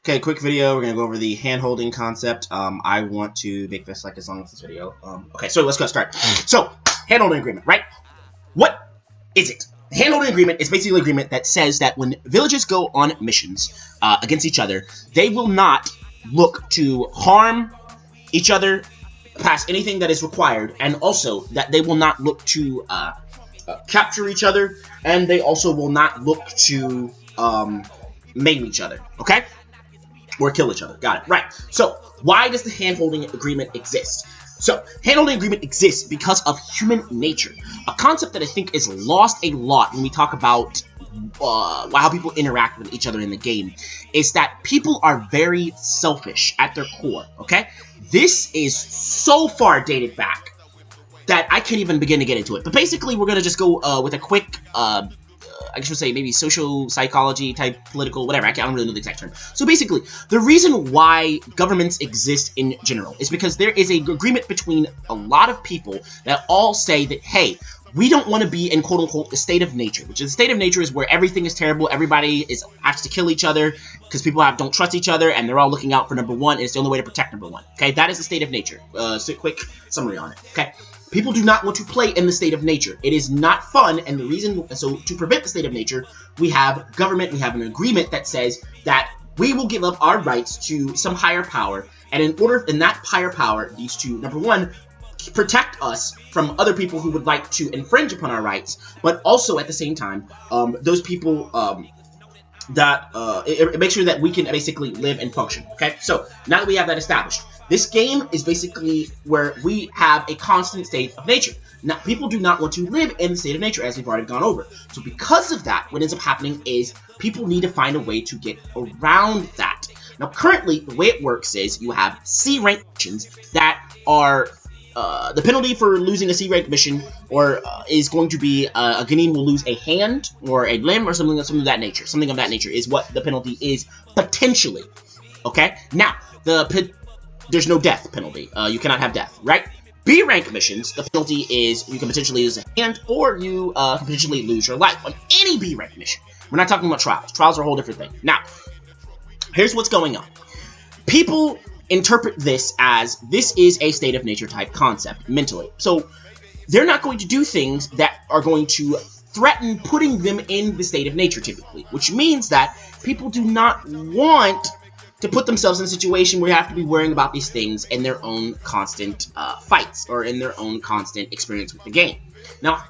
Okay, quick video. We're gonna go over the hand-holding concept. I want to make this like as long as this video. Okay, so let's go start. So, hand-holding agreement, right? What is it? The hand-holding agreement is basically an agreement that says that when villages go on missions against each other, they will not look to harm each other past anything that is required, and also that they will not look to capture each other, and they also will not look to maim each other. Okay? Or kill each other. Got it. Right. So, why does the hand-holding agreement exist? So, hand-holding agreement exists because of human nature. A concept that I think is lost a lot when we talk about how people interact with each other in the game is that people are very selfish at their core, okay? This is so far dated back that I can't even begin to get into it. But basically, we're going to just go with a quick I should say maybe social psychology type, political, whatever. I don't really know the exact term. So basically, the reason why governments exist in general is because there is an agreement between a lot of people that all say that, hey, we don't want to be in quote-unquote the state of nature, which is the state of nature is where everything is terrible, everybody has to kill each other because people don't trust each other, and they're all looking out for number one, and it's the only way to protect number one. Okay, that is the state of nature. So quick summary on it. Okay. People do not want to play in the state of nature. It is not fun, and the reason, so to prevent the state of nature, we have government, we have an agreement that says that we will give up our rights to some higher power, and in that higher power needs to, number one, protect us from other people who would like to infringe upon our rights, but also at the same time, those people, it makes sure that we can basically live and function, okay? So, now that we have that established, this game is basically where we have a constant state of nature. Now, people do not want to live in the state of nature, as we've already gone over. So because of that, what ends up happening is people need to find a way to get around that. Now, currently, the way it works is you have C-rank missions that are the penalty for losing a C-rank mission is going to be a Ghanim will lose a hand or a limb or something of that nature. Something of that nature is what the penalty is potentially. Okay? Now, there's no death penalty. You cannot have death, right? B-rank missions, the penalty is you can potentially lose a hand or you can potentially lose your life on any B-rank mission. We're not talking about trials. Trials are a whole different thing. Now, here's what's going on. People interpret this as this is a state of nature type concept mentally. So they're not going to do things that are going to threaten putting them in the state of nature typically, which means that people do not want to put themselves in a situation where they have to be worrying about these things in their own constant fights or in their own constant experience with the game. Now,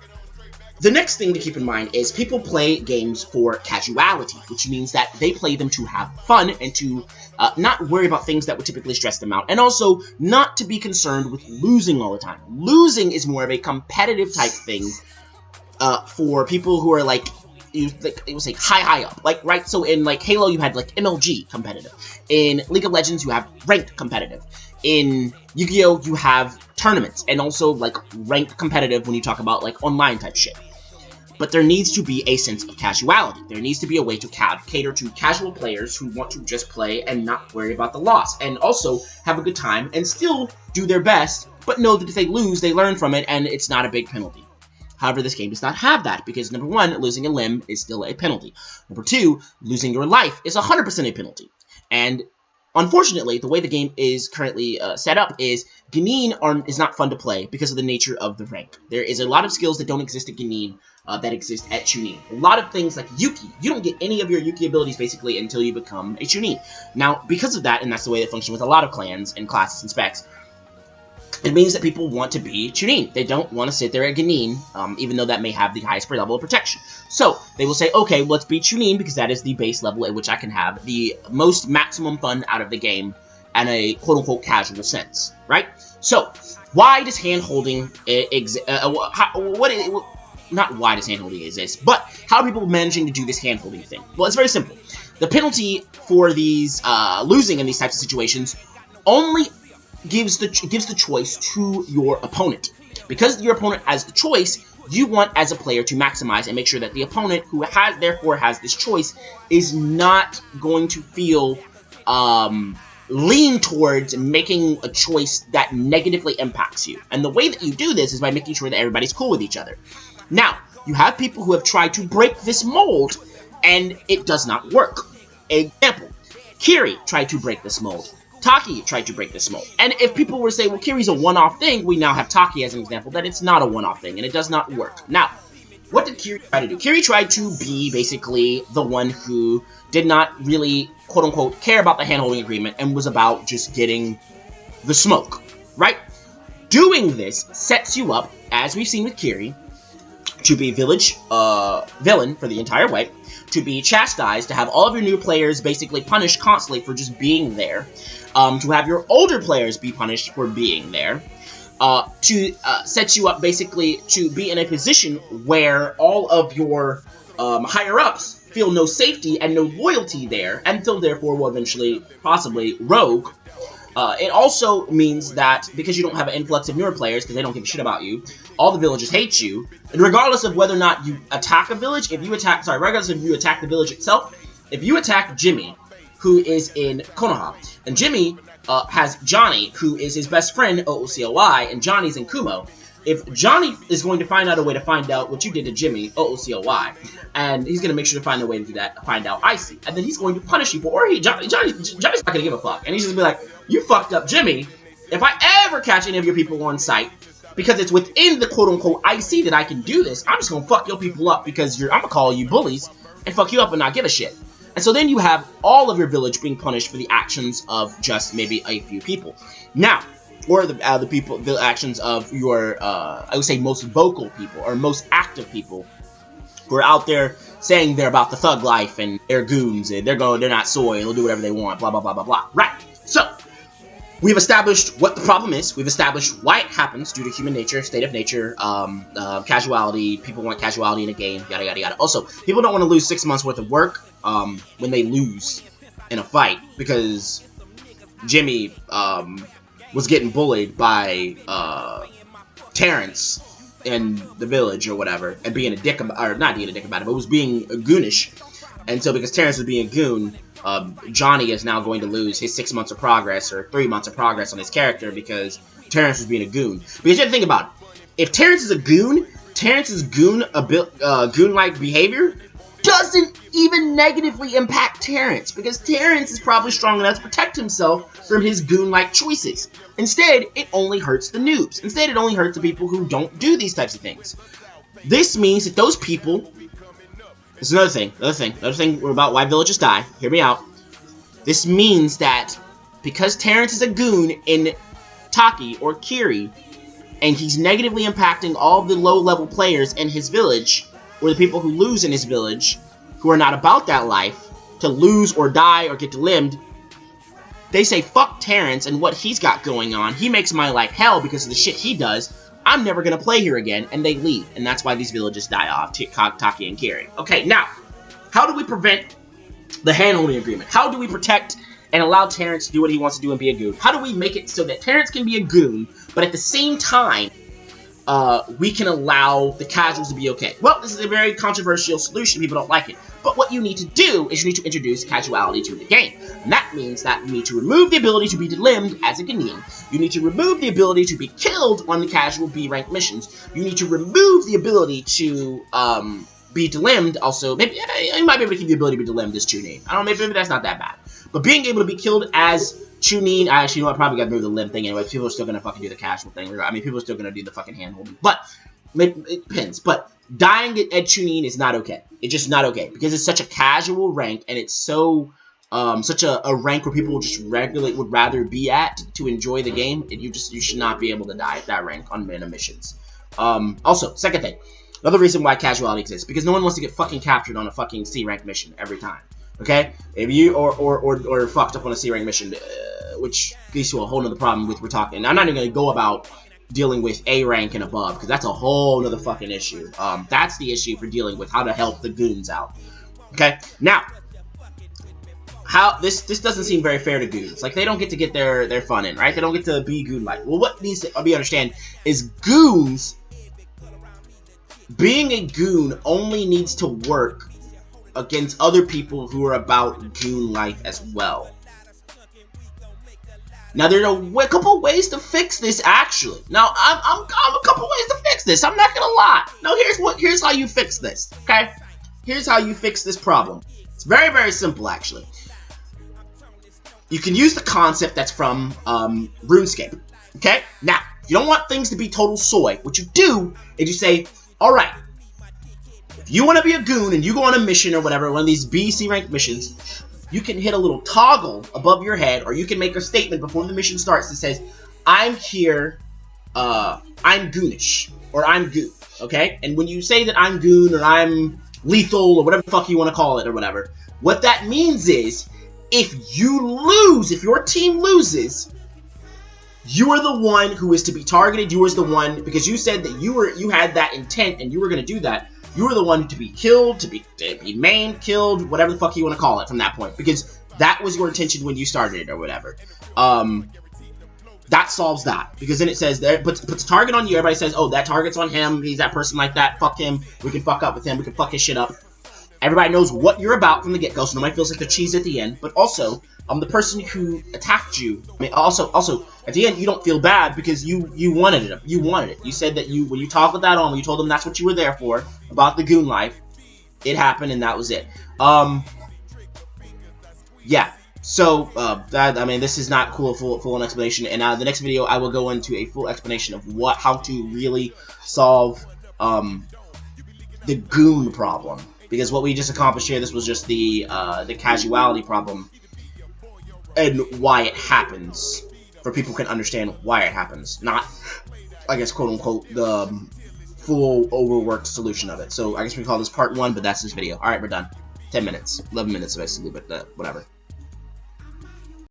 the next thing to keep in mind is people play games for casuality, which means that they play them to have fun and to not worry about things that would typically stress them out, and also not to be concerned with losing all the time. Losing is more of a competitive type thing for people who are like, it was like high up, like, right? So in like Halo, you had like MLG competitive. In League of Legends, you have ranked competitive. In Yu-Gi-Oh, you have tournaments, and also like ranked competitive when you talk about like online type shit. But there needs to be a sense of casuality. There needs to be a way to cater to casual players who want to just play and not worry about the loss, and also have a good time and still do their best, but know that if they lose, they learn from it, and it's not a big penalty. However, this game does not have that, because number one, losing a limb is still a penalty. Number two, losing your life is 100% a penalty. And unfortunately, the way the game is currently set up is Ghanim is not fun to play because of the nature of the rank. There is a lot of skills that don't exist at Ghanim that exist at Chunin. A lot of things like Yuki, you don't get any of your Yuki abilities basically until you become a Chunin. Now, because of that, and that's the way they function with a lot of clans and classes and specs, it means that people want to be Chunin. They don't want to sit there at Ghanim, even though that may have the highest level of protection. So, they will say, okay, let's be Chunin, because that is the base level at which I can have the most maximum fun out of the game in a quote-unquote casual sense, right? So, why does hand-holding exist? Not why does hand-holding exist, but how are people managing to do this hand-holding thing? Well, it's very simple. The penalty for these losing in these types of situations only gives the choice to your opponent. Because your opponent has the choice, you want as a player to maximize and make sure that the opponent who therefore has this choice is not going to feel lean towards making a choice that negatively impacts you. And the way that you do this is by making sure that everybody's cool with each other. Now, you have people who have tried to break this mold, and it does not work. Example, Kiri tried to break this mold. Taki tried to break this mold. And if people were to say, well, Kiri's a one-off thing, we now have Taki as an example, that it's not a one-off thing, and it does not work. Now, what did Kiri try to do? Kiri tried to be, basically, the one who did not really, quote-unquote, care about the handholding agreement and was about just getting the smoke, right? Doing this sets you up, as we've seen with Kiri, to be village villain for the entire way, to be chastised, to have all of your new players basically punished constantly for just being there, to have your older players be punished for being there, to set you up basically to be in a position where all of your higher-ups feel no safety and no loyalty there, and so therefore will eventually, possibly, rogue. It also means that because you don't have an influx of newer players, because they don't give a shit about you, all the villagers hate you, and regardless of whether or not you attack a village, regardless of if you attack the village itself, if you attack Jimmy, who is in Konoha, and Jimmy has Johnny, who is his best friend, OOCOI, and Johnny's in Kumo, if Johnny is going to find out a way to find out what you did to Jimmy, OOCOI, and he's going to make sure to find a way to do that, find out Icy, and then he's going to punish you for, or Johnny's not going to give a fuck, and he's just going to be like, you fucked up Jimmy. If I ever catch any of your people on site, because it's within the quote-unquote IC that I can do this, I'm just going to fuck your people up because I'm going to call you bullies and fuck you up and not give a shit. And so then you have all of your village being punished for the actions of just maybe a few people. Now, or the actions of your, I would say most vocal people, or most active people, who are out there saying they're about the thug life, and they're goons, and they're not soy, they'll do whatever they want, blah, blah, blah, blah, blah. Right. So, we've established what the problem is. We've established why it happens due to human nature, state of nature, casuality. People want casuality in a game, yada, yada, yada. Also, people don't want to lose 6 months worth of work when they lose in a fight, because Jimmy was getting bullied by Terrence in the village or whatever, and being a dick about, or not being a dick about it, but was being goonish. And so because Terrence was being a goon, Johnny is now going to lose his 6 months of progress, or 3 months of progress on his character, because Terrence was being a goon. Because you have to think about it. If Terrence is a goon, Terrence's goon-like behavior doesn't even negatively impact Terrence, because Terrence is probably strong enough to protect himself from his goon-like choices. Instead, it only hurts the noobs. Instead, it only hurts the people who don't do these types of things. This means that those people... This is another thing about why villages die. Hear me out. This means that because Terrence is a goon in Taki or Kiri, and he's negatively impacting all the low-level players in his village, or the people who lose in his village, who are not about that life, to lose or die or get delimbed, they say, fuck Terrence and what he's got going on. He makes my life hell because of the shit he does. I'm never going to play here again, and they leave. And that's why these villages die off, Taki and Kiri. Okay, now, how do we prevent the handholding agreement? How do we protect and allow Terrence to do what he wants to do and be a goon? How do we make it so that Terrence can be a goon, but at the same time, we can allow the casuals to be okay? Well, this is a very controversial solution. People don't like it. But what you need to do is you need to introduce casuality to the game. And that means that you need to remove the ability to be delimbed as a Ghanaian. You need to remove the ability to be killed on the casual B-rank missions. You need to remove the ability to be delimbed. Also, maybe you might be able to keep the ability to be delimbed as Chunin. I don't know, maybe that's not that bad. But being able to be killed as Chunin, actually, you know, I probably got to move the limb thing anyway. People are still going to fucking do the casual thing. I mean, people are still going to do the fucking hand-holding. But, it depends. But dying at Chunin is not okay. It's just not okay. Because it's such a casual rank, and it's so, such a rank where people just regularly would rather be at to enjoy the game. And you should not be able to die at that rank on missions. Also, second thing. Another reason why casuality exists. Because no one wants to get fucking captured on a fucking C-rank mission every time. Okay, if you or fucked up on a C-rank mission, which leads to a whole nother problem with we're talking. And I'm not even gonna go about dealing with A rank and above, because that's a whole nother fucking issue. That's the issue for dealing with how to help the goons out. Okay, now how this doesn't seem very fair to goons. Like, they don't get to get their fun in, right? They don't get to be goon-like. Well, what needs to be understand is goons. Being a goon only needs to work against other people who are about goon life as well. Now, there are a couple ways to fix this, actually. Now, I'm a couple ways to fix this. I'm not gonna lie. Now, here's how you fix this, okay? Here's how you fix this problem. It's very, very simple, actually. you can use the concept that's from RuneScape. Okay? Now, if you don't want things to be total soy, what you do is you say, alright, if you want to be a goon and you go on a mission or whatever, one of these BC ranked missions, you can hit a little toggle above your head, or you can make a statement before the mission starts that says, I'm here, I'm goonish, or I'm goon, okay? And when you say that I'm goon, or I'm lethal, or whatever the fuck you want to call it, or whatever, what that means is, if you lose, if your team loses, you are the one who is to be targeted. You are the one, because you said that you had that intent and you were going to do that. You were the one to be killed, to be maimed, killed, whatever the fuck you want to call it from that point, because that was your intention when you started it or whatever. That solves that, because then it says there, puts the target on you. Everybody says, oh, that target's on him. He's that person like that. Fuck him. We can fuck up with him. We can fuck his shit up. Everybody knows what you're about from the get-go, so nobody feels like they're cheese at the end. But also, the person who attacked you, I mean, also, at the end, you don't feel bad because you wanted it. You wanted it. You said that when you talked with that on, when you told them that's what you were there for, about the goon life, it happened and that was it. Yeah. So, I mean, this is not cool, full explanation. And the next video, I will go into a full explanation of how to really solve, the goon problem. Because what we just accomplished here, this was just the casuality problem and why it happens, for people who can understand why it happens, not, I guess, quote-unquote, the full overworked solution of it. So I guess we call this part 1, but that's this video. Alright, we're done. 10 minutes. 11 minutes, basically, but whatever.